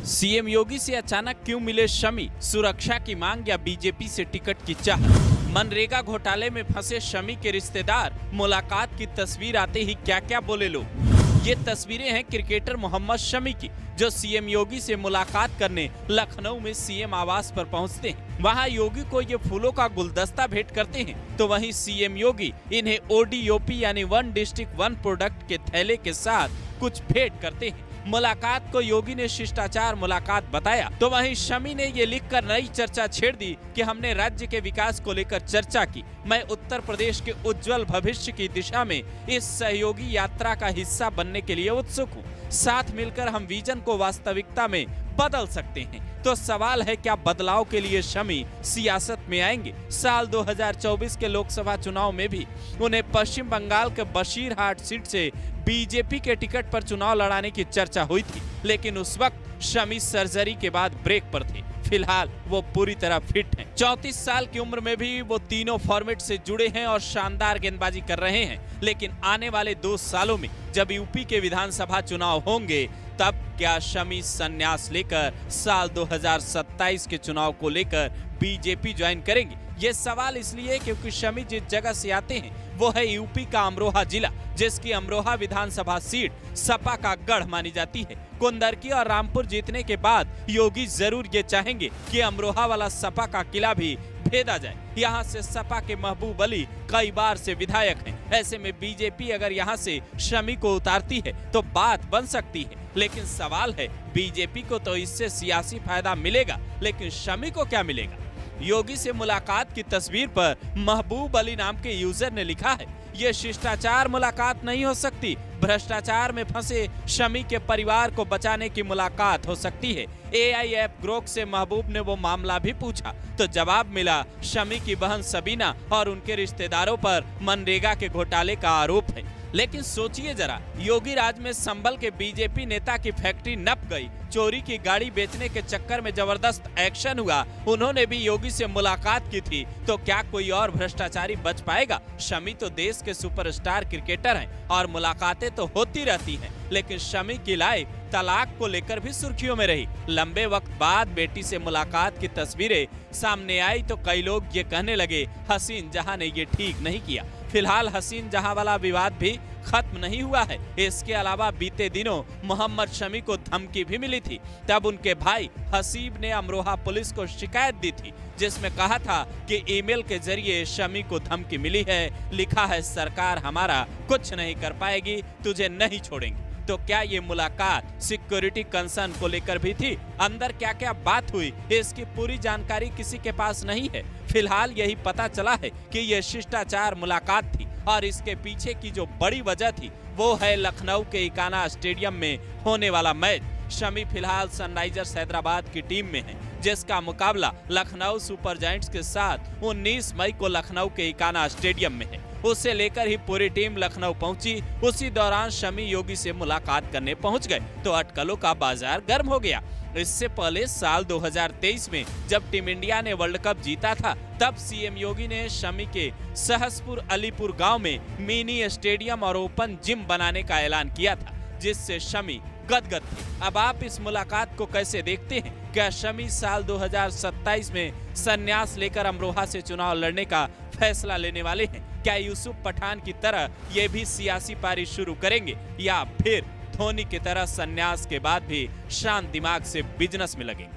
CM योगी से अचानक क्यों मिले शमी? सुरक्षा की मांग या बीजेपी से टिकट की चाह? मनरेगा घोटाले में फंसे शमी के रिश्तेदार, मुलाकात की तस्वीर आते ही क्या क्या बोले लोग। ये तस्वीरें हैं क्रिकेटर मोहम्मद शमी की, जो सीएम योगी से मुलाकात करने लखनऊ में सीएम आवास पर पहुंचते हैं। वहां योगी को ये फूलों का गुलदस्ता भेंट करते हैं, तो वहीं सीएम योगी इन्हें ओडीओपी यानी वन डिस्ट्रिक्ट वन प्रोडक्ट के थैले के साथ कुछ भेंट करते हैं। मुलाकात को योगी ने शिष्टाचार मुलाकात बताया, तो वहीं शमी ने ये लिखकर नई चर्चा छेड़ दी कि हमने राज्य के विकास को लेकर चर्चा की। मैं उत्तर प्रदेश के उज्जवल भविष्य की दिशा में इस सहयोगी यात्रा का हिस्सा बनने के लिए उत्सुक हूँ। साथ मिलकर हम विजन को वास्तविकता में बदल सकते हैं। तो सवाल है, क्या बदलाव के लिए शमी सियासत में आएंगे? साल 2024 के लोकसभा चुनाव में भी उन्हें पश्चिम बंगाल के बशीरहाट सीट से बीजेपी के टिकट पर चुनाव लड़ाने की चर्चा हुई थी, लेकिन उस वक्त शमी सर्जरी के बाद ब्रेक पर थे। फिलहाल वो पूरी तरह फिट हैं। 34 साल की उम्र में भी वो तीनों फॉर्मेट से जुड़े हैं और शानदार गेंदबाजी कर रहे हैं। लेकिन आने वाले 2 सालों में जब यूपी के विधानसभा चुनाव होंगे, तब क्या शमी संन्यास लेकर साल 2027 के चुनाव को लेकर बीजेपी ज्वाइन करेंगे? ये सवाल इसलिए क्योंकि शमी जिस जगह से आते हैं वो है यूपी का अमरोहा जिला, जिसकी अमरोहा विधानसभा सीट सपा का गढ़ मानी जाती है। कुंदरकी और रामपुर जीतने के बाद योगी जरूर ये चाहेंगे कि अमरोहा वाला सपा का किला भी भेदा जाए। यहाँ से सपा के महबूब अली कई बार से विधायक हैं। ऐसे में बीजेपी अगर यहाँ से शमी को उतारती है तो बात बन सकती है। लेकिन सवाल है, बीजेपी को तो इससे सियासी फायदा मिलेगा, लेकिन शमी को क्या मिलेगा? योगी से मुलाकात की तस्वीर पर महबूब अली नाम के यूजर ने लिखा है, ये शिष्टाचार मुलाकात नहीं हो सकती, भ्रष्टाचार में फंसे शमी के परिवार को बचाने की मुलाकात हो सकती है। एआईएफ ग्रोक से महबूब ने वो मामला भी पूछा, तो जवाब मिला, शमी की बहन सबीना और उनके रिश्तेदारों पर मनरेगा के घोटाले का आरोप है। लेकिन सोचिए जरा, योगी राज में संभल के बीजेपी नेता की फैक्ट्री नप गई, चोरी की गाड़ी बेचने के चक्कर में जबरदस्त एक्शन हुआ, उन्होंने भी योगी से मुलाकात की थी, तो क्या कोई और भ्रष्टाचारी बच पाएगा? शमी तो देश के सुपरस्टार क्रिकेटर हैं और मुलाकातें तो होती रहती हैं, लेकिन शमी की लाइफ तलाक को लेकर भी सुर्खियों में रही। लंबे वक्त बाद बेटी से मुलाकात की तस्वीरें सामने आई तो कई लोग ये कहने लगे, हसीन जहां ने ये ठीक नहीं किया। फिलहाल हसीन जहां वाला विवाद भी खत्म नहीं हुआ है। इसके अलावा बीते दिनों मोहम्मद शमी को धमकी भी मिली थी। तब उनके भाई हसीब ने अमरोहा पुलिस को शिकायत दी थी, जिसमें कहा था कि ईमेल के जरिए शमी को धमकी मिली है, लिखा है सरकार हमारा कुछ नहीं कर पाएगी, तुझे नहीं छोड़ेंगे। तो क्या ये मुलाकात सिक्योरिटी कंसर्न को लेकर भी थी? अंदर क्या क्या बात हुई, इसकी पूरी जानकारी किसी के पास नहीं है। फिलहाल यही पता चला है कि ये शिष्टाचार मुलाकात थी और इसके पीछे की जो बड़ी वजह थी वो है लखनऊ के इकाना स्टेडियम में होने वाला मैच। शमी फिलहाल सनराइजर्स हैदराबाद की टीम में है, जिसका मुकाबला लखनऊ सुपर जायंट्स के साथ 19 मई को लखनऊ के इकाना स्टेडियम में है। उसे लेकर ही पूरी टीम लखनऊ पहुंची। उसी दौरान शमी योगी से मुलाकात करने पहुंच गए तो अटकलों का बाजार गर्म हो गया। इससे पहले साल 2023 में जब टीम इंडिया ने वर्ल्ड कप जीता था, तब सीएम योगी ने शमी के सहसपुर अलीपुर गांव में मिनी स्टेडियम और ओपन जिम बनाने का ऐलान किया था, जिससे शमी गदगद थे। अब आप इस मुलाकात को कैसे देखते हैं? क्या शमी साल 2027 में संन्यास लेकर अमरोहा से चुनाव लड़ने का फैसला लेने वाले हैं? क्या यूसुफ पठान की तरह ये भी सियासी पारी शुरू करेंगे, या फिर धोनी की तरह संन्यास के बाद भी शांत दिमाग से बिजनेस में लगेंगे?